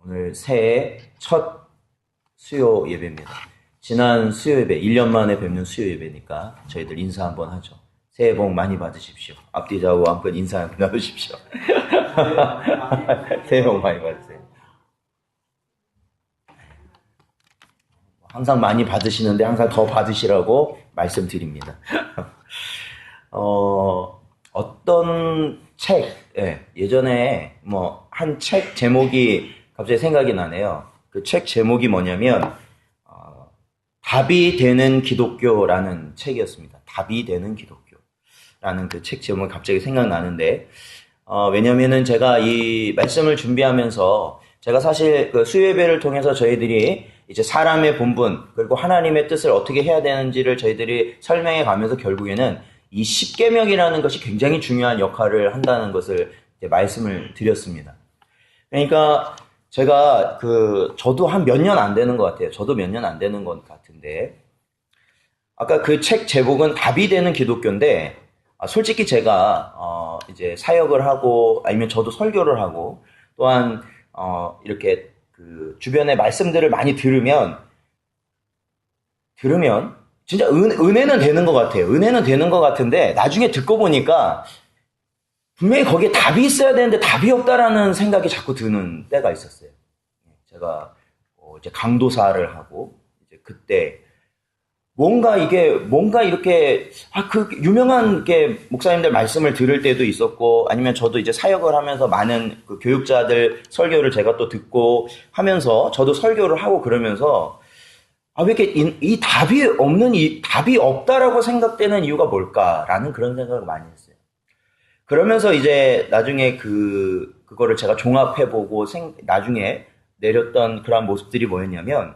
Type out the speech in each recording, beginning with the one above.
오늘 새해 첫 수요 예배입니다. 지난 수요 예배, 1년 만에 뵙는 수요 예배니까 저희들 인사 한번 하죠. 새해 복 많이 받으십시오. 앞뒤 좌우 한번 인사 한번 나누십시오. 새해 복 많이 받으세요. 항상 많이 받으시는데 항상 더 받으시라고 말씀드립니다. 어떤 책, 예전에 한 책 제목이 갑자기 생각이 나네요. 그 책 제목이 뭐냐면 답이 되는 기독교라는 책이었습니다. 답이 되는 기독교라는 그 책 제목이 갑자기 생각나는데 왜냐면은 제가 이 말씀을 준비하면서 제가 사실 그 수요예배를 통해서 저희들이 이제 사람의 본분 그리고 하나님의 뜻을 어떻게 해야 되는지를 저희들이 설명해 가면서 결국에는 이 십계명이라는 것이 굉장히 중요한 역할을 한다는 것을 이제 말씀을 드렸습니다. 그러니까 제가 저도 한 몇 년 안 되는 것 같아요. 저도 몇 년 안 되는 것 같은데 아까 그 책 제목은 답이 되는 기독교인데 솔직히 제가 이제 사역을 하고 아니면 저도 설교를 하고 또한 이렇게 그 주변의 말씀들을 많이 들으면 진짜 은혜는 되는 것 같아요. 은혜는 되는 것 같은데 나중에 듣고 보니까 분명히 거기에 답이 있어야 되는데 답이 없다라는 생각이 자꾸 드는 때가 있었어요. 제가 이제 강도사를 하고 이제 그때 뭔가 이렇게 그 유명한 게 목사님들 말씀을 들을 때도 있었고 아니면 저도 이제 사역을 하면서 많은 그 교육자들 설교를 제가 또 듣고 하면서 저도 설교를 하고 그러면서 왜 이렇게 이 답이 없다라고 생각되는 이유가 뭘까라는 그런 생각을 많이 했어요. 그러면서 이제 나중에 그거를 제가 종합해보고 나중에 내렸던 그런 모습들이 뭐였냐면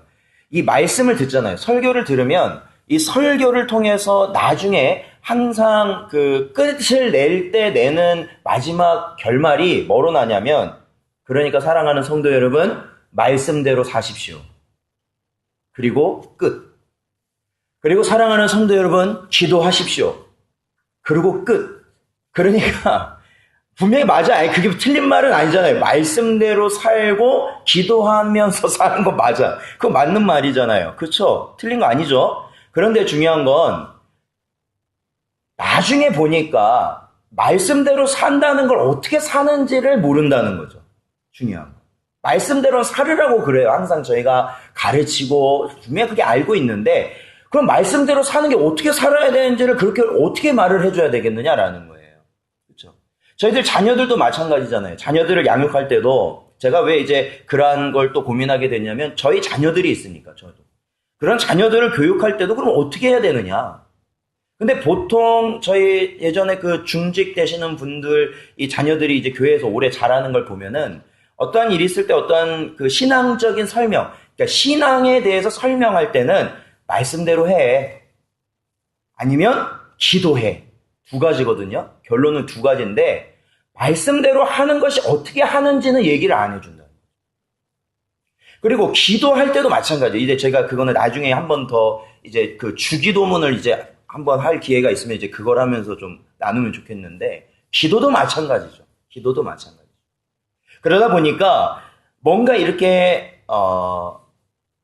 이 말씀을 듣잖아요. 설교를 들으면 이 설교를 통해서 나중에 항상 그 끝을 낼 때 내는 마지막 결말이 뭐로 나냐면 그러니까 사랑하는 성도 여러분 말씀대로 사십시오. 그리고 끝. 그리고 사랑하는 성도 여러분 기도하십시오. 그리고 끝. 그러니까 분명히 맞아. 그게 틀린 말은 아니잖아요. 말씀대로 살고 기도하면서 사는 거 맞아. 그거 맞는 말이잖아요. 그렇죠? 틀린 거 아니죠? 그런데 중요한 건 나중에 보니까 말씀대로 산다는 걸 어떻게 사는지를 모른다는 거죠. 중요한 거. 말씀대로 살으라고 그래요. 항상 저희가 가르치고 분명히 그게 알고 있는데 그럼 말씀대로 사는 게 어떻게 살아야 되는지를 그렇게 어떻게 말을 해줘야 되겠느냐라는 거예요. 그렇죠? 저희들 자녀들도 마찬가지잖아요. 자녀들을 양육할 때도 제가 왜 이제 그러한 걸 또 고민하게 됐냐면 저희 자녀들이 있으니까 저도. 그런 자녀들을 교육할 때도 그럼 어떻게 해야 되느냐. 근데 보통 저희 예전에 그 중직 되시는 분들 이 자녀들이 이제 교회에서 오래 자라는 걸 보면은 어떠한 일이 있을 때 어떠한 그 신앙적인 설명, 그러니까 신앙에 대해서 설명할 때는 말씀대로 해. 아니면 기도해. 두 가지거든요. 결론은 두 가지인데 말씀대로 하는 것이 어떻게 하는지는 얘기를 안 해준다. 그리고 기도할 때도 마찬가지예요. 이제 제가 그거는 나중에 한 번 더 이제 그 주기도문을 이제 한번 할 기회가 있으면 이제 그걸 하면서 좀 나누면 좋겠는데 기도도 마찬가지죠. 기도도 마찬가지. 그러다 보니까 뭔가 이렇게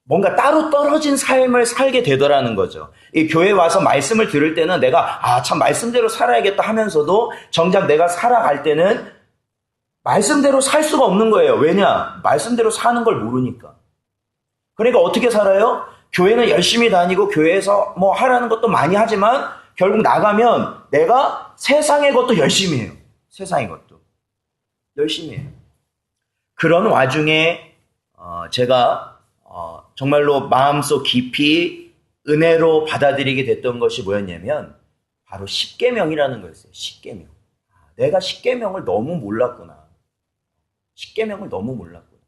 뭔가 따로 떨어진 삶을 살게 되더라는 거죠. 이 교회 와서 말씀을 들을 때는 내가 참 말씀대로 살아야겠다 하면서도 정작 내가 살아갈 때는 말씀대로 살 수가 없는 거예요. 왜냐? 말씀대로 사는 걸 모르니까. 그러니까 어떻게 살아요? 교회는 열심히 다니고 교회에서 뭐 하라는 것도 많이 하지만 결국 나가면 내가 세상의 것도 열심히 해요. 세상의 것도. 열심히 해요. 그런 와중에 제가 정말로 마음속 깊이 은혜로 받아들이게 됐던 것이 뭐였냐면 바로 십계명이라는 거였어요. 십계명. 내가 십계명을 너무 몰랐구나. 십계명을 너무 몰랐구나.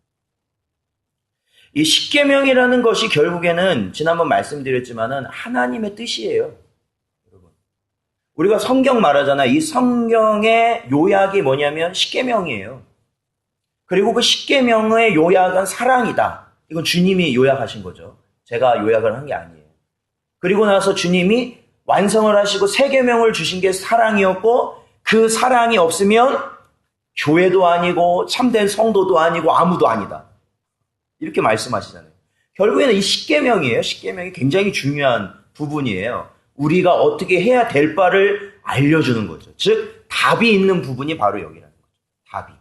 이 십계명이라는 것이 결국에는 지난번 말씀드렸지만은 하나님의 뜻이에요. 여러분. 우리가 성경 말하잖아요. 이 성경의 요약이 뭐냐면 십계명이에요. 그리고 그 십계명의 요약은 사랑이다. 이건 주님이 요약하신 거죠. 제가 요약을 한 게 아니에요. 그리고 나서 주님이 완성을 하시고 세 계명을 주신 게 사랑이었고 그 사랑이 없으면 교회도 아니고 참된 성도도 아니고 아무도 아니다. 이렇게 말씀하시잖아요. 결국에는 이 십계명이에요. 십계명이 굉장히 중요한 부분이에요. 우리가 어떻게 해야 될 바를 알려주는 거죠. 즉 답이 있는 부분이 바로 여기라는 거죠. 답이.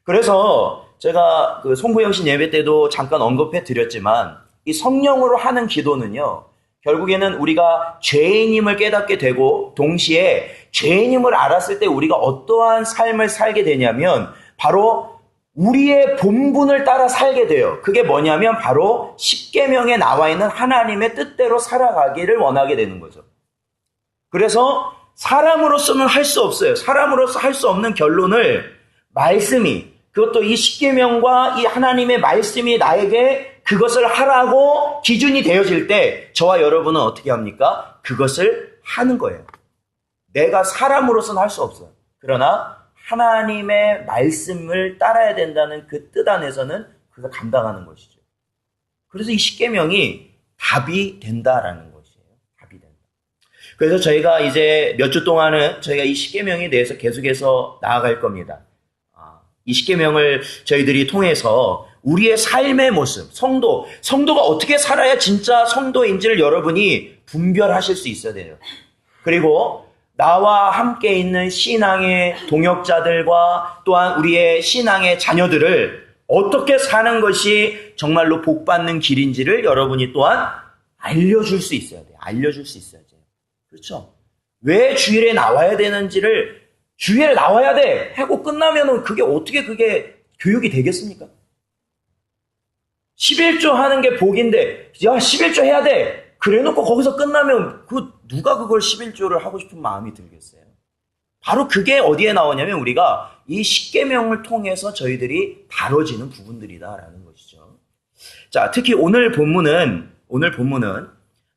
그래서 제가 그 송구영신 예배 때도 잠깐 언급해 드렸지만 이 성령으로 하는 기도는요. 결국에는 우리가 죄인임을 깨닫게 되고 동시에 죄인임을 알았을 때 우리가 어떠한 삶을 살게 되냐면 바로 우리의 본분을 따라 살게 돼요. 그게 뭐냐면 바로 십계명에 나와 있는 하나님의 뜻대로 살아가기를 원하게 되는 거죠. 그래서 사람으로서는 할 수 없어요. 사람으로서 할 수 없는 결론을 말씀이, 그것도 이 십계명과 이 하나님의 말씀이 나에게 그것을 하라고 기준이 되어질 때 저와 여러분은 어떻게 합니까? 그것을 하는 거예요. 내가 사람으로서는 할 수 없어요. 그러나 하나님의 말씀을 따라야 된다는 그 뜻 안에서는 그걸 감당하는 것이죠. 그래서 이 십계명이 답이 된다라는 것이에요. 답이 된다. 그래서 저희가 이제 몇 주 동안은 저희가 이 십계명에 대해서 계속해서 나아갈 겁니다. 이 십계명을 저희들이 통해서 우리의 삶의 모습, 성도가 어떻게 살아야 진짜 성도인지를 여러분이 분별하실 수 있어야 돼요. 그리고 나와 함께 있는 신앙의 동역자들과 또한 우리의 신앙의 자녀들을 어떻게 사는 것이 정말로 복받는 길인지를 여러분이 또한 알려줄 수 있어야 돼요. 알려줄 수 있어야 돼요. 그렇죠? 왜 주일에 나와야 되는지를 주일에 나와야 돼 하고 끝나면은 그게 교육이 되겠습니까? 11조 하는 게 복인데 야 11조 해야 돼 그래 놓고 거기서 끝나면 누가 그걸 11조를 하고 싶은 마음이 들겠어요? 바로 그게 어디에 나오냐면 우리가 이 십계명을 통해서 저희들이 다뤄지는 부분들이다라는 것이죠. 자, 특히 오늘 본문은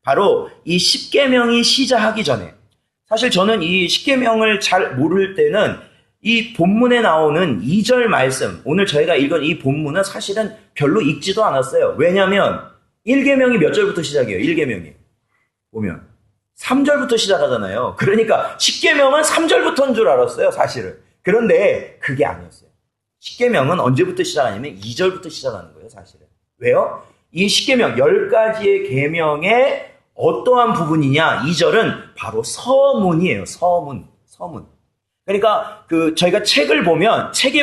바로 이 십계명이 시작하기 전에, 사실 저는 이 십계명을 잘 모를 때는 이 본문에 나오는 2절 말씀, 오늘 저희가 읽은 이 본문은 사실은 별로 읽지도 않았어요. 왜냐하면 1계명이 몇 절부터 시작해요? 1계명이 보면 3절부터 시작하잖아요. 그러니까 10계명은 3절부터인 줄 알았어요, 사실은. 그런데 그게 아니었어요. 10계명은 언제부터 시작하냐면 2절부터 시작하는 거예요, 사실은. 왜요? 이 10계명 10가지의 계명의 어떠한 부분이냐? 2절은 바로 서문이에요. 서문. 그러니까 저희가 책에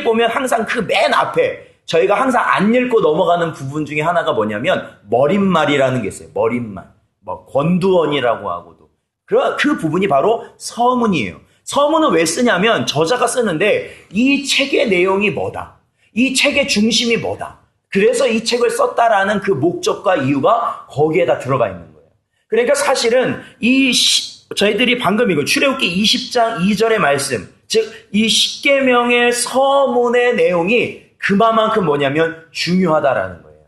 보면 항상 그 맨 앞에 저희가 항상 안 읽고 넘어가는 부분 중에 하나가 뭐냐면 머릿말이라는 게 있어요. 머릿말. 권두원이라고 하고도. 그 부분이 바로 서문이에요. 서문은 왜 쓰냐면 저자가 쓰는데 이 책의 내용이 뭐다. 이 책의 중심이 뭐다. 그래서 이 책을 썼다라는 그 목적과 이유가 거기에다 들어가 있는 거예요. 그러니까 사실은 저희들이 방금 이거 출애굽기 20장 2절의 말씀, 즉 이 십계명의 서문의 내용이 그만큼 뭐냐면 중요하다라는 거예요.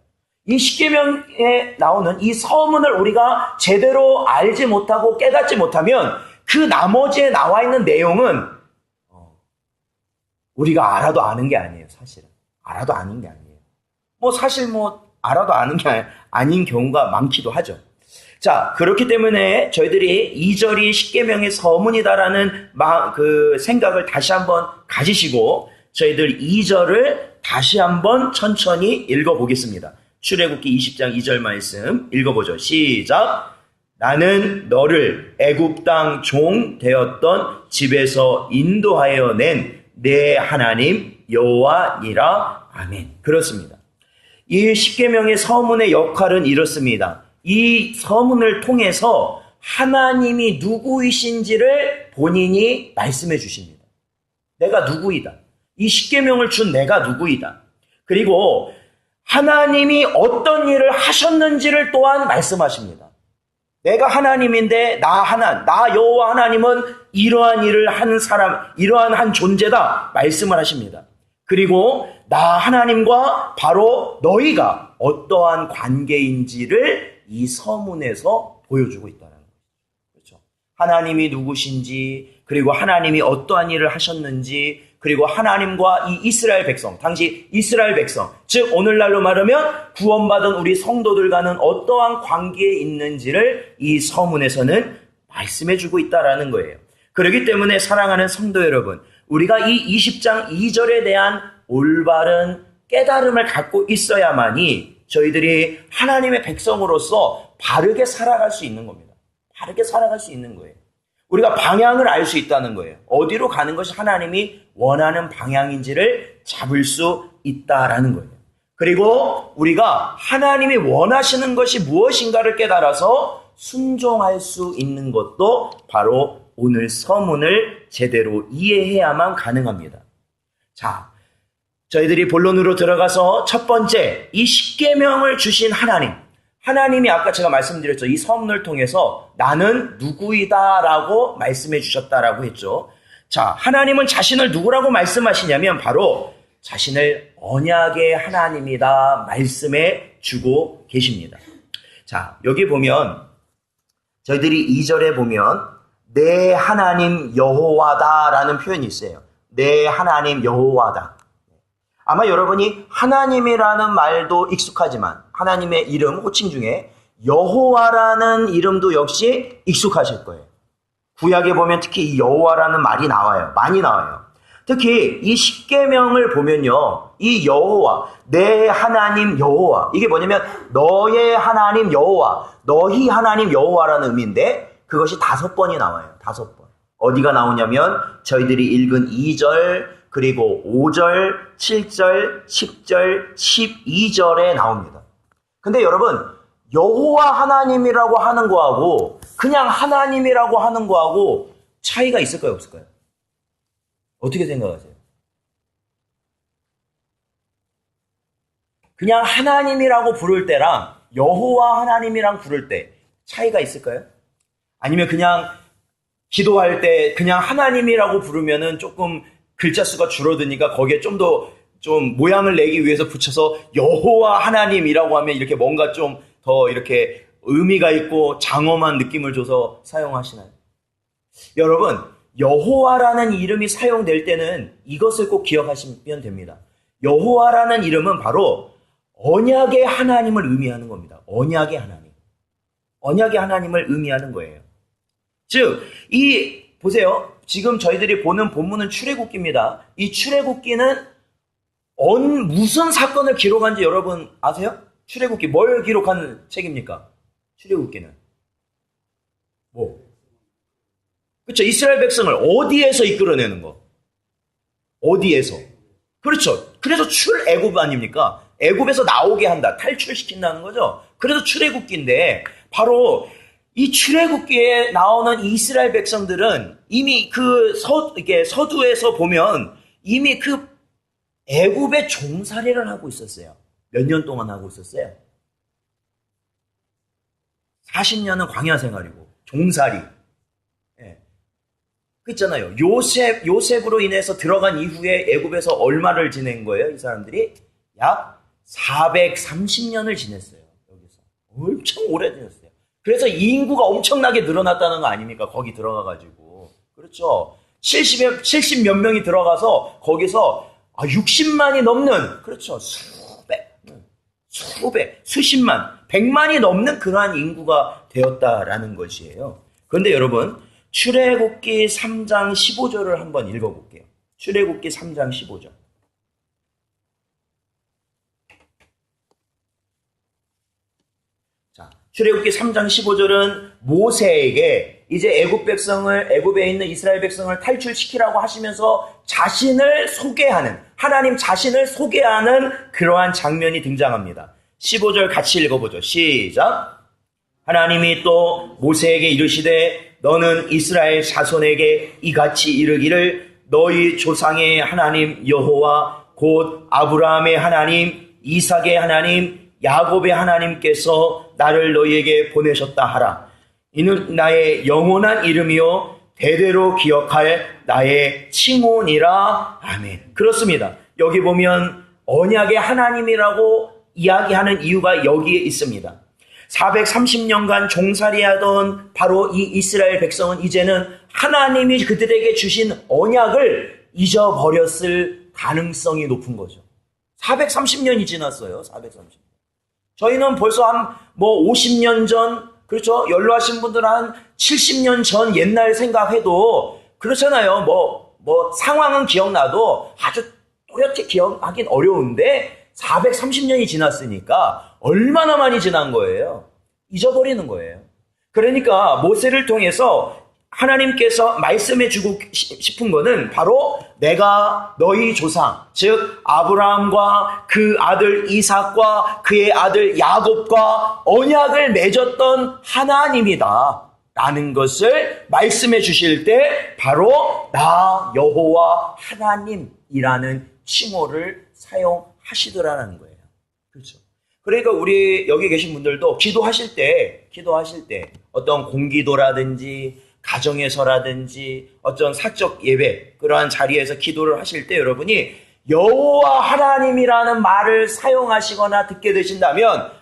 이 십계명에 나오는 이 서문을 우리가 제대로 알지 못하고 깨닫지 못하면 그 나머지에 나와 있는 내용은 우리가 알아도 아는 게 아니에요. 사실은 알아도 아는 게 아니에요. 알아도 아는 게 아닌 경우가 많기도 하죠. 자, 그렇기 때문에 저희들이 2절이 십계명의 서문이다라는 그 생각을 다시 한번 가지시고 저희들 2절을 다시 한번 천천히 읽어보겠습니다. 출애굽기 20장 2절 말씀 읽어보죠. 시작. 나는 너를 애굽 땅 종 되었던 집에서 인도하여 낸 내 하나님 여호와니라. 아멘. 그렇습니다. 이 십계명의 서문의 역할은 이렇습니다. 이 서문을 통해서 하나님이 누구이신지를 본인이 말씀해 주십니다. 내가 누구이다. 이 십계명을 준 내가 누구이다. 그리고 하나님이 어떤 일을 하셨는지를 또한 말씀하십니다. 내가 하나님인데 나 여호와 하나님은 이러한 일을 한 사람, 이러한 한 존재다 말씀을 하십니다. 그리고 나 하나님과 바로 너희가 어떠한 관계인지를 이 서문에서 보여주고 있다는 거죠. 그렇죠? 하나님이 누구신지, 그리고 하나님이 어떠한 일을 하셨는지, 그리고 하나님과 이 이스라엘 백성, 당시 이스라엘 백성, 즉 오늘날로 말하면 구원받은 우리 성도들과는 어떠한 관계에 있는지를 이 서문에서는 말씀해주고 있다라는 거예요. 그렇기 때문에 사랑하는 성도 여러분, 우리가 이 20장 2절에 대한 올바른 깨달음을 갖고 있어야만이 저희들이 하나님의 백성으로서 바르게 살아갈 수 있는 겁니다. 바르게 살아갈 수 있는 거예요. 우리가 방향을 알 수 있다는 거예요. 어디로 가는 것이 하나님이 원하는 방향인지를 잡을 수 있다라는 거예요. 그리고 우리가 하나님이 원하시는 것이 무엇인가를 깨달아서 순종할 수 있는 것도 바로 오늘 서문을 제대로 이해해야만 가능합니다. 자, 저희들이 본론으로 들어가서 첫 번째, 이 십계명을 주신 하나님이 아까 제가 말씀드렸죠. 이 서문을 통해서 나는 누구이다라고 말씀해 주셨다라고 했죠. 자, 하나님은 자신을 누구라고 말씀하시냐면 바로 자신을 언약의 하나님이다 말씀해 주고 계십니다. 자, 여기 보면 저희들이 2절에 보면 내 하나님 여호와다라는 표현이 있어요. 내 하나님 여호와다. 아마 여러분이 하나님이라는 말도 익숙하지만 하나님의 이름, 호칭 중에 여호와라는 이름도 역시 익숙하실 거예요. 구약에 보면 특히 이 여호와라는 말이 나와요. 많이 나와요. 특히 이 십계명을 보면요. 이 여호와, 내 하나님 여호와. 이게 뭐냐면 너의 하나님 여호와, 너희 하나님 여호와라는 의미인데 그것이 5번이 나와요. 5번. 어디가 나오냐면 저희들이 읽은 2절, 그리고 5절, 7절, 10절, 12절에 나옵니다. 근데 여러분, 여호와 하나님이라고 하는 거하고 그냥 하나님이라고 하는 거하고 차이가 있을까요, 없을까요? 어떻게 생각하세요? 그냥 하나님이라고 부를 때랑 여호와 하나님이랑 부를 때 차이가 있을까요? 아니면 그냥 기도할 때 그냥 하나님이라고 부르면은 조금 글자 수가 줄어드니까 거기에 좀 더 좀 모양을 내기 위해서 붙여서 여호와 하나님이라고 하면 이렇게 뭔가 좀 더 이렇게 의미가 있고 장엄한 느낌을 줘서 사용하시나요? 여러분, 여호와라는 이름이 사용될 때는 이것을 꼭 기억하시면 됩니다. 여호와라는 이름은 바로 언약의 하나님을 의미하는 겁니다. 언약의 하나님. 언약의 하나님을 의미하는 거예요. 즉, 보세요. 지금 저희들이 보는 본문은 출애굽기입니다. 이 출애굽기는 무슨 사건을 기록한지 여러분 아세요? 출애굽기 뭘 기록한 책입니까? 출애굽기는. 그렇죠. 이스라엘 백성을 어디에서 이끌어내는 거? 어디에서? 그렇죠. 그래서 출애굽 아닙니까? 애굽에서 나오게 한다. 탈출시킨다는 거죠. 그래서 출애굽기인데 바로 이 출애굽기에 나오는 이스라엘 백성들은 이미 이게 서두에서 보면 이미 애굽의 종살이를 하고 있었어요. 몇 년 동안 하고 있었어요? 40년은 광야 생활이고 종살이. 그 있잖아요. 요셉으로 인해서 들어간 이후에 애굽에서 얼마를 지낸 거예요? 이 사람들이 약 430년을 지냈어요. 여기서 엄청 오래 지냈어요. 그래서 이 인구가 엄청나게 늘어났다는 거 아닙니까? 거기 들어가가지고. 그렇죠. 70 몇 명이 들어가서 거기서 60만이 넘는, 그렇죠. 수십만, 100만이 넘는 그러한 인구가 되었다라는 것이에요. 그런데 여러분, 출애굽기 3장 15절을 한번 읽어볼게요. 출애굽기 3장 15절. 자, 출애굽기 3장 15절은 모세에게 이제 애굽에 있는 이스라엘 백성을 탈출시키라고 하시면서 자신을 소개하는, 하나님 자신을 소개하는 그러한 장면이 등장합니다. 15절 같이 읽어보죠. 시작. 하나님이 또 모세에게 이르시되 너는 이스라엘 자손에게 이같이 이르기를 너희 조상의 하나님 여호와 곧 아브라함의 하나님, 이삭의 하나님, 야곱의 하나님께서 나를 너희에게 보내셨다 하라. 이는 나의 영원한 이름이요 대대로 기억할 나의 칭호니라. 아멘. 그렇습니다. 여기 보면 언약의 하나님이라고 이야기하는 이유가 여기에 있습니다. 430년간 종살이하던 바로 이 이스라엘 백성은 이제는 하나님이 그들에게 주신 언약을 잊어버렸을 가능성이 높은 거죠. 430년이 지났어요. 430년. 저희는 벌써 50년 전, 그렇죠? 연로하신 분들은 한 70년 전 옛날 생각해도 그렇잖아요. 상황은 기억나도 아주 또렷이 기억하긴 어려운데 430년이 지났으니까 얼마나 많이 지난 거예요. 잊어버리는 거예요. 그러니까 모세를 통해서 하나님께서 말씀해 주고 싶은 거는 바로 내가 너희 조상, 즉 아브라함과 그 아들 이삭과 그의 아들 야곱과 언약을 맺었던 하나님이다 라는 것을 말씀해 주실 때 바로 나 여호와 하나님이라는 칭호를 사용하시더라는 거예요. 그렇죠. 그러니까 우리 여기 계신 분들도 기도하실 때 어떤 공기도라든지 가정에서라든지 어떤 사적 예배 그러한 자리에서 기도를 하실 때 여러분이 여호와 하나님이라는 말을 사용하시거나 듣게 되신다면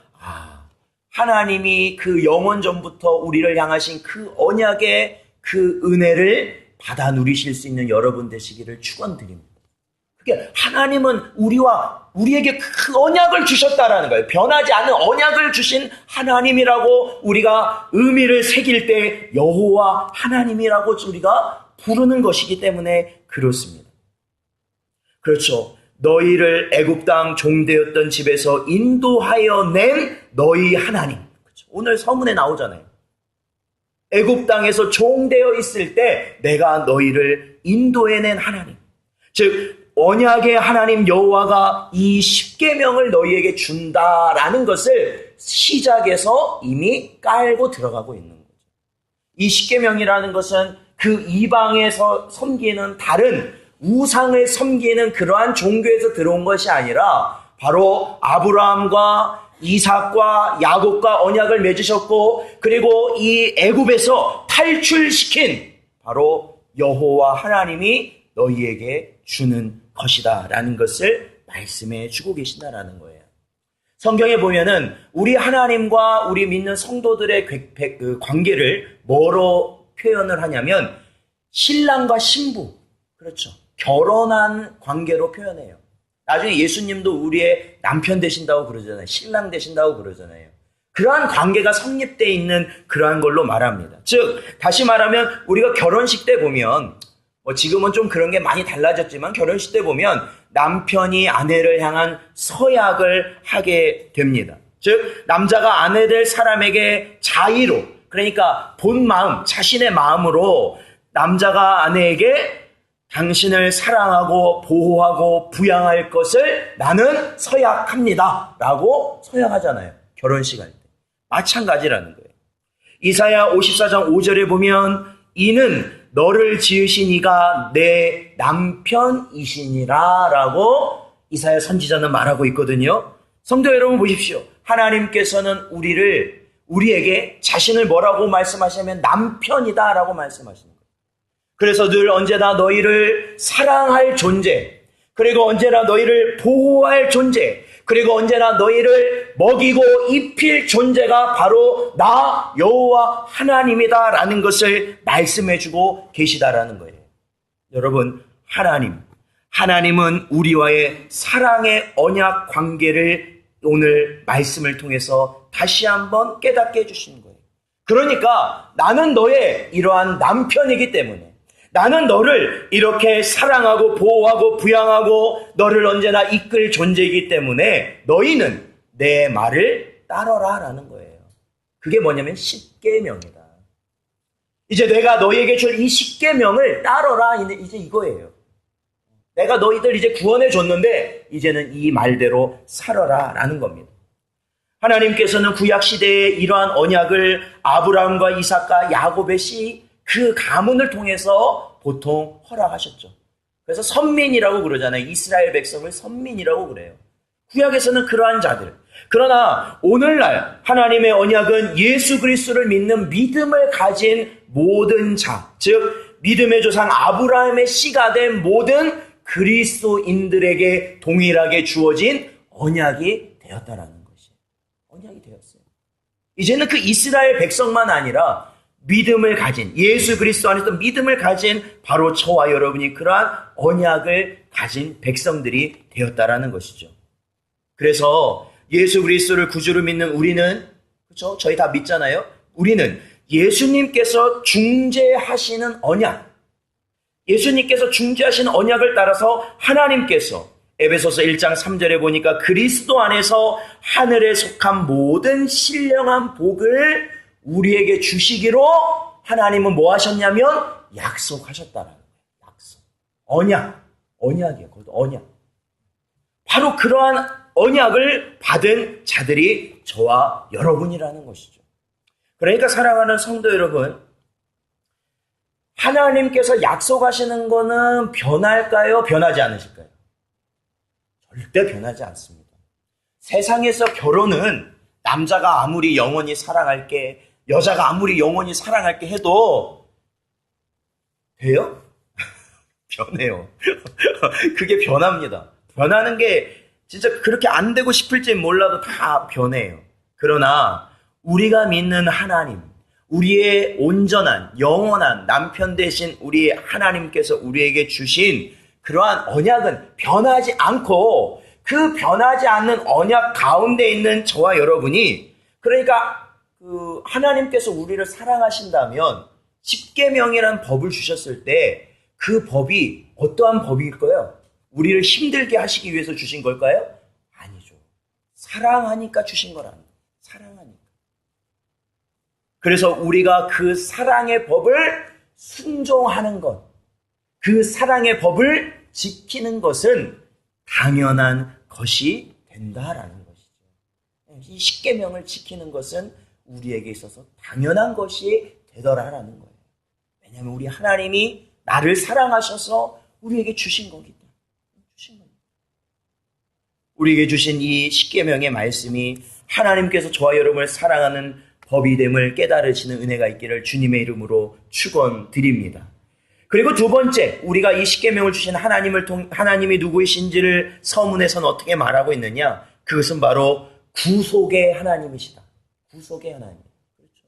하나님이 그 영원 전부터 우리를 향하신 그 언약의 그 은혜를 받아 누리실 수 있는 여러분 되시기를 축원드립니다. 그게 하나님은 우리에게 그 언약을 주셨다라는 거예요. 변하지 않는 언약을 주신 하나님이라고 우리가 의미를 새길 때 여호와 하나님이라고 우리가 부르는 것이기 때문에 그렇습니다. 그렇죠. 너희를 애굽 땅 종되었던 집에서 인도하여 낸 너희 하나님. 그렇죠. 오늘 서문에 나오잖아요. 애굽 땅에서 종되어 있을 때 내가 너희를 인도해낸 하나님. 즉 언약의 하나님 여호와가 이 십계명을 너희에게 준다라는 것을 시작에서 이미 깔고 들어가고 있는 거죠. 이 십계명이라는 것은 그 이방에서 섬기는 다른 우상을 섬기는 그러한 종교에서 들어온 것이 아니라 바로 아브라함과 이삭과 야곱과 언약을 맺으셨고 그리고 이 애굽에서 탈출시킨 바로 여호와 하나님이 너희에게 주는 것이다 라는 것을 말씀해 주고 계신다라는 거예요. 성경에 보면은 우리 하나님과 우리 믿는 성도들의 그 관계를 뭐로 표현을 하냐면 신랑과 신부, 그렇죠, 결혼한 관계로 표현해요. 나중에 예수님도 우리의 남편 되신다고 그러잖아요. 신랑 되신다고 그러잖아요. 그러한 관계가 성립되어 있는 그러한 걸로 말합니다. 즉 다시 말하면 우리가 결혼식 때 보면 지금은 좀 그런 게 많이 달라졌지만 결혼식 때 보면 남편이 아내를 향한 서약을 하게 됩니다. 즉 남자가 아내 될 사람에게 자의로, 그러니까 본 마음, 자신의 마음으로 남자가 아내에게 당신을 사랑하고 보호하고 부양할 것을 나는 서약합니다 라고 서약하잖아요. 결혼식 할 때. 마찬가지라는 거예요. 이사야 54장 5절에 보면 이는 너를 지으신 이가 내 남편이시니라 라고 이사야 선지자는 말하고 있거든요. 성도 여러분 보십시오. 하나님께서는 우리에게 자신을 뭐라고 말씀하시냐면 남편이다 라고 말씀하시는 거예요. 그래서 늘 언제나 너희를 사랑할 존재, 그리고 언제나 너희를 보호할 존재, 그리고 언제나 너희를 먹이고 입힐 존재가 바로 나 여호와 하나님이다 라는 것을 말씀해 주고 계시다라는 거예요. 여러분, 하나님은 우리와의 사랑의 언약 관계를 오늘 말씀을 통해서 다시 한번 깨닫게 해주시는 거예요. 그러니까 나는 너의 이러한 남편이기 때문에, 나는 너를 이렇게 사랑하고 보호하고 부양하고 너를 언제나 이끌 존재이기 때문에 너희는 내 말을 따르라 라는 거예요. 그게 뭐냐면 십계명이다. 이제 내가 너희에게 줄 이 십계명을 따르라, 이제 이거예요. 내가 너희들 이제 구원해 줬는데 이제는 이 말대로 살아라 라는 겁니다. 하나님께서는 구약시대에 이러한 언약을 아브라함과 이삭과 야곱의 그 가문을 통해서 보통 허락하셨죠. 그래서 선민이라고 그러잖아요. 이스라엘 백성을 선민이라고 그래요. 구약에서는 그러한 자들. 그러나 오늘날 하나님의 언약은 예수 그리스도를 믿는 믿음을 가진 모든 자, 즉 믿음의 조상 아브라함의 씨가 된 모든 그리스도인들에게 동일하게 주어진 언약이 되었다라는 것이에요. 언약이 되었어요. 이제는 그 이스라엘 백성만 아니라 믿음을 가진, 예수 그리스도 안에서 믿음을 가진 바로 저와 여러분이 그러한 언약을 가진 백성들이 되었다라는 것이죠. 그래서 예수 그리스도를 구주로 믿는 우리는, 그렇죠? 저희 다 믿잖아요. 우리는 예수님께서 중재하시는 언약, 예수님께서 중재하시는 언약을 따라서 하나님께서 에베소서 1장 3절에 보니까 그리스도 안에서 하늘에 속한 모든 신령한 복을 우리에게 주시기로 하나님은 뭐 하셨냐면 약속하셨다라는 거예요. 약속. 언약이에요. 그것도 언약. 바로 그러한 언약을 받은 자들이 저와 여러분이라는 것이죠. 그러니까 사랑하는 성도 여러분, 하나님께서 약속하시는 거는 변할까요? 변하지 않으실까요? 절대 변하지 않습니다. 세상에서 결혼은 남자가 아무리 영원히 사랑할게, 여자가 아무리 영원히 사랑할게 해도 돼요? 변해요. 그게 변합니다. 변하는 게 진짜 그렇게 안 되고 싶을지 몰라도 다 변해요. 그러나 우리가 믿는 하나님, 우리의 온전한 영원한 남편 되신 우리 하나님께서 우리에게 주신 그러한 언약은 변하지 않고, 그 변하지 않는 언약 가운데 있는 저와 여러분이, 그러니까 그 하나님께서 우리를 사랑하신다면 십계명이라는 법을 주셨을 때 그 법이 어떠한 법일까요? 우리를 힘들게 하시기 위해서 주신 걸까요? 아니죠. 사랑하니까 주신 거랍니다. 사랑하니까. 그래서 우리가 그 사랑의 법을 순종하는 것, 그 사랑의 법을 지키는 것은 당연한 것이 된다라는 것이죠. 이 십계명을 지키는 것은 우리에게 있어서 당연한 것이 되더라라는 거예요. 왜냐하면 우리 하나님이 나를 사랑하셔서 우리에게 주신 거기 때문에. 우리에게 주신 이 십계명의 말씀이 하나님께서 저와 여러분을 사랑하는 법이 됨을 깨달으시는 은혜가 있기를 주님의 이름으로 축원드립니다. 그리고 두 번째, 우리가 이 십계명을 주신 하나님이 누구이신지를 서문에서는 어떻게 말하고 있느냐? 그것은 바로 구속의 하나님이시다. 구속의 하나님. 그렇죠?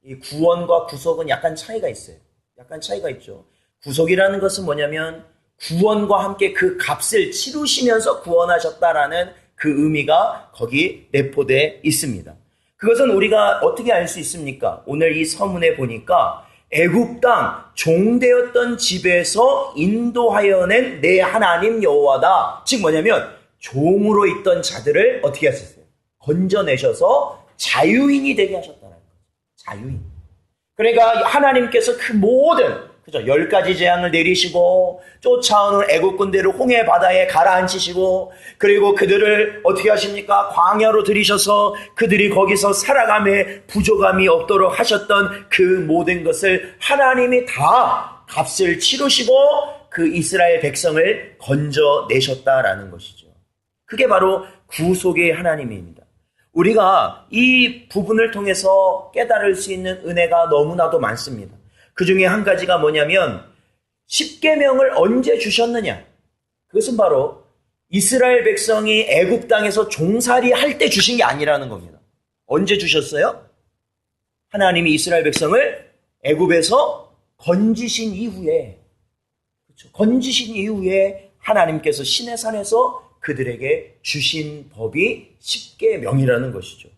이 구원과 구속은 약간 차이가 있어요. 약간 차이가 있죠. 구속이라는 것은 뭐냐면 구원과 함께 그 값을 치르시면서 구원하셨다라는 그 의미가 거기 내포되어 있습니다. 그것은 우리가 어떻게 알 수 있습니까? 오늘 이 서문에 보니까 애굽 땅 종되었던 집에서 인도하여 낸 내 하나님 여호와다. 즉 뭐냐면 종으로 있던 자들을 어떻게 하셨어요? 건져내셔서 자유인이 되게 하셨다는 거예요. 자유인. 그러니까 하나님께서 그 모든, 그죠? 10가지 재앙을 내리시고 쫓아오는 애국 군대를 홍해 바다에 가라앉히시고, 그리고 그들을 어떻게 하십니까? 광야로 들이셔서 그들이 거기서 살아감에 부족함이 없도록 하셨던 그 모든 것을 하나님이 다 값을 치르시고 그 이스라엘 백성을 건져내셨다라는 것이죠. 그게 바로 구속의 하나님입니다. 우리가 이 부분을 통해서 깨달을 수 있는 은혜가 너무나도 많습니다. 그 중에 한 가지가 뭐냐면 십계명을 언제 주셨느냐? 그것은 바로 이스라엘 백성이 애굽 땅에서 종살이 할 때 주신 게 아니라는 겁니다. 언제 주셨어요? 하나님이 이스라엘 백성을 애굽에서 건지신 이후에, 그렇죠? 건지신 이후에 하나님께서 시내산에서 그들에게 주신 법이 십계명이라는 것이죠.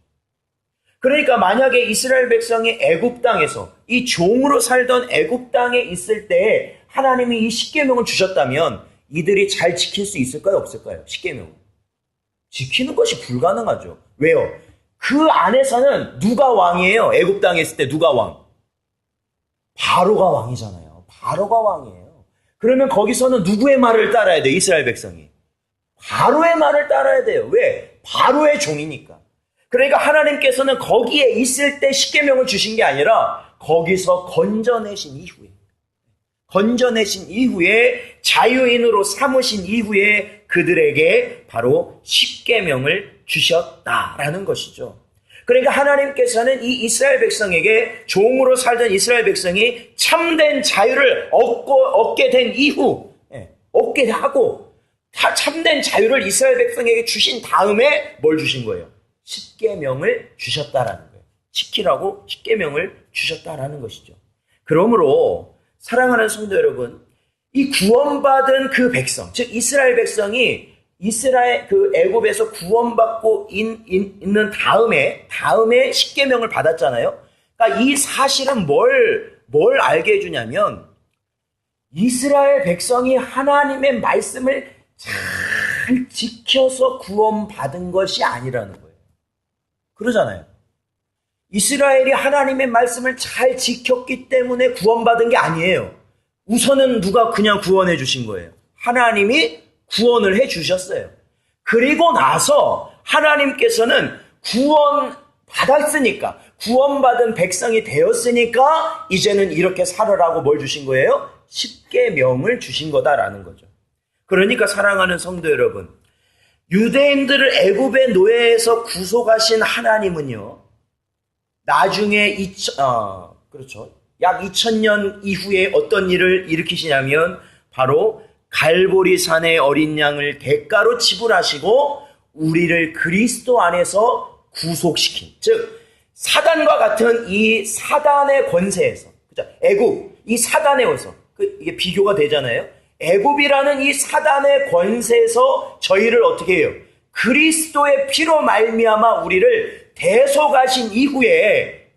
그러니까 만약에 이스라엘 백성이 애굽 땅에서 이 종으로 살던 애굽 땅에 있을 때 하나님이 이 십계명을 주셨다면 이들이 잘 지킬 수 있을까요? 없을까요? 십계명. 지키는 것이 불가능하죠. 왜요? 그 안에서는 누가 왕이에요? 애굽 땅에 있을 때 누가 왕? 바로가 왕이잖아요. 바로가 왕이에요. 그러면 거기서는 누구의 말을 따라야 돼요? 이스라엘 백성이. 바로의 말을 따라야 돼요. 왜? 바로의 종이니까. 그러니까 하나님께서는 거기에 있을 때 십계명을 주신 게 아니라 거기서 건져내신 이후에 자유인으로 삼으신 이후에 그들에게 바로 십계명을 주셨다라는 것이죠. 그러니까 하나님께서는 이 이스라엘 백성에게, 종으로 살던 이스라엘 백성이 참된 자유를 얻게 된 이후, 얻게 하고 참된 자유를 이스라엘 백성에게 주신 다음에 뭘 주신 거예요? 십계명을 주셨다라는 거예요. 지키라고 십계명을 주셨다라는 것이죠. 그러므로 사랑하는 성도 여러분, 이 구원받은 그 백성, 즉 이스라엘 백성이 이스라엘 그 애굽에서 구원받고 있는 다음에 십계명을 받았잖아요. 그러니까 이 사실은 뭘 알게 해주냐면 이스라엘 백성이 하나님의 말씀을 잘 잘 지켜서 구원받은 것이 아니라는 거예요. 그러잖아요. 이스라엘이 하나님의 말씀을 잘 지켰기 때문에 구원받은 게 아니에요. 우선은 누가 그냥 구원해 주신 거예요. 하나님이 구원을 해 주셨어요. 그리고 나서 하나님께서는 구원받았으니까, 구원받은 백성이 되었으니까 이제는 이렇게 살아라고 뭘 주신 거예요? 십계명을 주신 거다라는 거죠. 그러니까 사랑하는 성도 여러분, 유대인들을 애굽의 노예에서 구속하신 하나님은요, 나중에 약 2000년 이후에 어떤 일을 일으키시냐면 바로 갈보리 산의 어린 양을 대가로 지불하시고 우리를 그리스도 안에서 구속시킨, 즉 사단과 같은 이 사단의 권세에서, 그죠? 애굽, 이 사단에서 이게 비교가 되잖아요. 애굽이라는 이 사단의 권세에서 저희를 어떻게 해요? 그리스도의 피로 말미암아 우리를 대속하신 이후에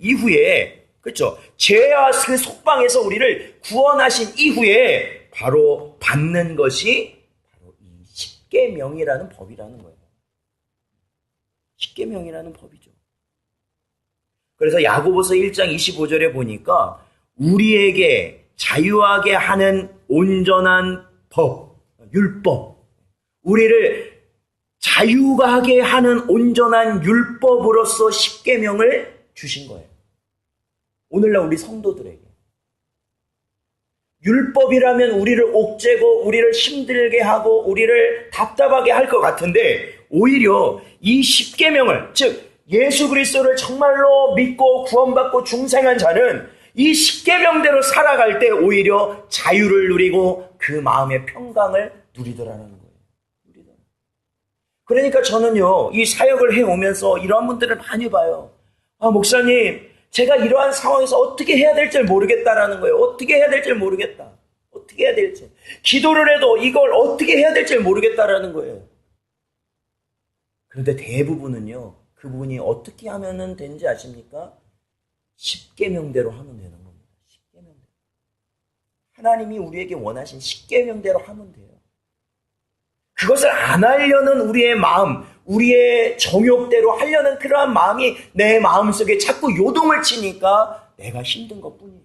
그렇죠? 죄와 그 속방에서 우리를 구원하신 이후에 바로 받는 것이 바로 이 십계명이라는 법이라는 거예요. 십계명이라는 법이죠. 그래서 야고보서 1장 25절에 보니까 우리에게 자유하게 하는 온전한 법, 율법, 우리를 자유하게 하는 온전한 율법으로서 십계명을 주신 거예요. 오늘날 우리 성도들에게. 율법이라면 우리를 옥죄고 우리를 힘들게 하고 우리를 답답하게 할 것 같은데 오히려 이 십계명을, 즉 예수 그리스도를 정말로 믿고 구원받고 중생한 자는 이 십계명대로 살아갈 때 오히려 자유를 누리고 그 마음의 평강을 누리더라는 거예요. 그러니까 저는요, 이 사역을 해오면서 이러한 분들을 많이 봐요. 아, 목사님, 제가 이러한 상황에서 어떻게 해야 될지 모르겠다라는 거예요. 어떻게 해야 될지 모르겠다. 어떻게 해야 될지. 기도를 해도 이걸 어떻게 해야 될지 모르겠다라는 거예요. 그런데 대부분은요, 그분이 어떻게 하면 되는지 아십니까? 십계명대로 하면 되는 겁니다. 십계명대로. 하나님이 우리에게 원하신 십계명대로 하면 돼요. 그것을 안 하려는 우리의 마음, 우리의 정욕대로 하려는 그러한 마음이 내 마음속에 자꾸 요동을 치니까 내가 힘든 것뿐이에요.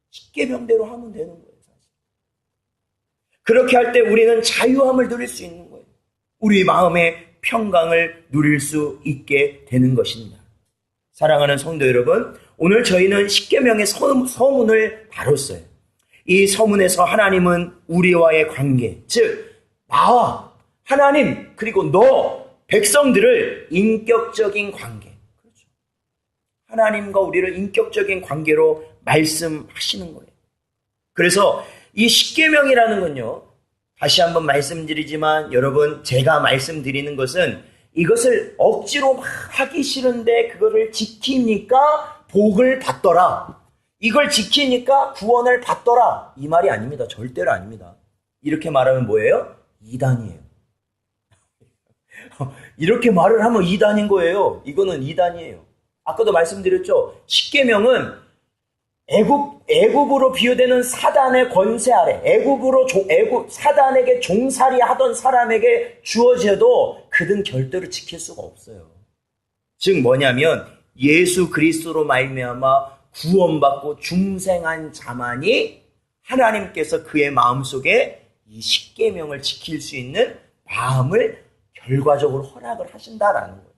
십계명대로 하면 되는 거예요. 사실. 그렇게 할 때 우리는 자유함을 누릴 수 있는 거예요. 우리 마음의 평강을 누릴 수 있게 되는 것입니다. 사랑하는 성도 여러분, 오늘 저희는 십계명의 서문을 다뤘어요. 이 서문에서 하나님은 우리와의 관계, 즉 나와 하나님 그리고 너 백성들을 인격적인 관계, 그렇죠. 하나님과 우리를 인격적인 관계로 말씀하시는 거예요. 그래서 이 십계명이라는 건요, 다시 한번 말씀드리지만 여러분, 제가 말씀드리는 것은 이것을 억지로 막 하기 싫은데 그거를 지키니까 복을 받더라, 이걸 지키니까 구원을 받더라, 이 말이 아닙니다. 절대로 아닙니다. 이렇게 말하면 뭐예요? 이단이에요. 이렇게 말을 하면 이단인 거예요. 이거는 이단이에요. 아까도 말씀드렸죠. 십계명은 애굽으로 비유되는 사단의 권세 아래, 사단에게 종살이 하던 사람에게 주어져도 그는 절대로 지킬 수가 없어요. 즉 뭐냐면 예수 그리스도로 말미암아 구원받고 중생한 자만이 하나님께서 그의 마음속에 이 십계명을 지킬 수 있는 마음을 결과적으로 허락을 하신다라는 거예요.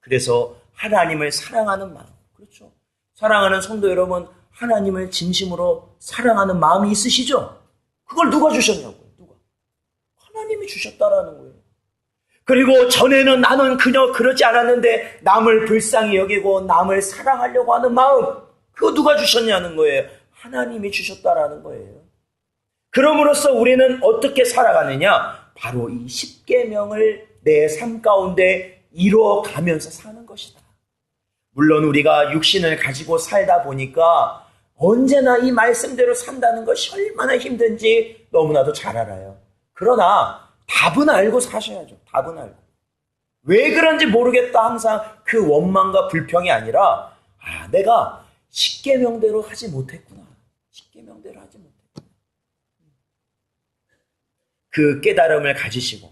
그래서 하나님을 사랑하는 마음, 그렇죠. 사랑하는 성도 여러분, 하나님을 진심으로 사랑하는 마음이 있으시죠? 그걸 누가 주셨냐고요? 누가? 하나님이 주셨다라는 거예요. 그리고 전에는 나는 그저 그러지 않았는데 남을 불쌍히 여기고 남을 사랑하려고 하는 마음, 그거 누가 주셨냐는 거예요. 하나님이 주셨다라는 거예요. 그럼으로써 우리는 어떻게 살아가느냐? 바로 이 십계명을 내 삶 가운데 이루어가면서 사는 것이다. 물론 우리가 육신을 가지고 살다 보니까 언제나 이 말씀대로 산다는 것이 얼마나 힘든지 너무나도 잘 알아요. 그러나 답은 알고 사셔야죠. 답은 알고. 왜 그런지 모르겠다 항상 그 원망과 불평이 아니라 내가 십계명대로 하지 못했구나. 십계명대로 하지 못했구나. 그 깨달음을 가지시고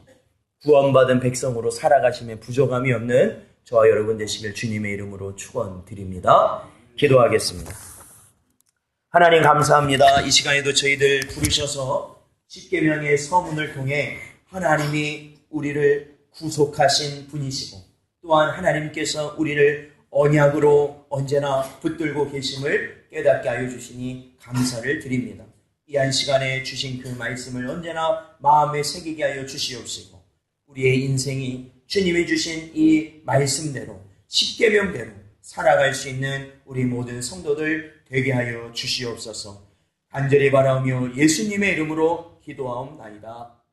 구원받은 백성으로 살아가심에 부족함이 없는 저와 여러분 되시길 주님의 이름으로 축원드립니다. 기도하겠습니다. 하나님 감사합니다. 이 시간에도 저희들 부르셔서 십계명의 서문을 통해 하나님이 우리를 구속하신 분이시고 또한 하나님께서 우리를 언약으로 언제나 붙들고 계심을 깨닫게 하여 주시니 감사를 드립니다. 이 한 시간에 주신 그 말씀을 언제나 마음에 새기게 하여 주시옵시고 우리의 인생이 주님이 주신 이 말씀대로 십계명대로 살아갈 수 있는 우리 모든 성도들 되게 하여 주시옵소서. 간절히 바라오며 예수님의 이름으로 기도하옵나이다.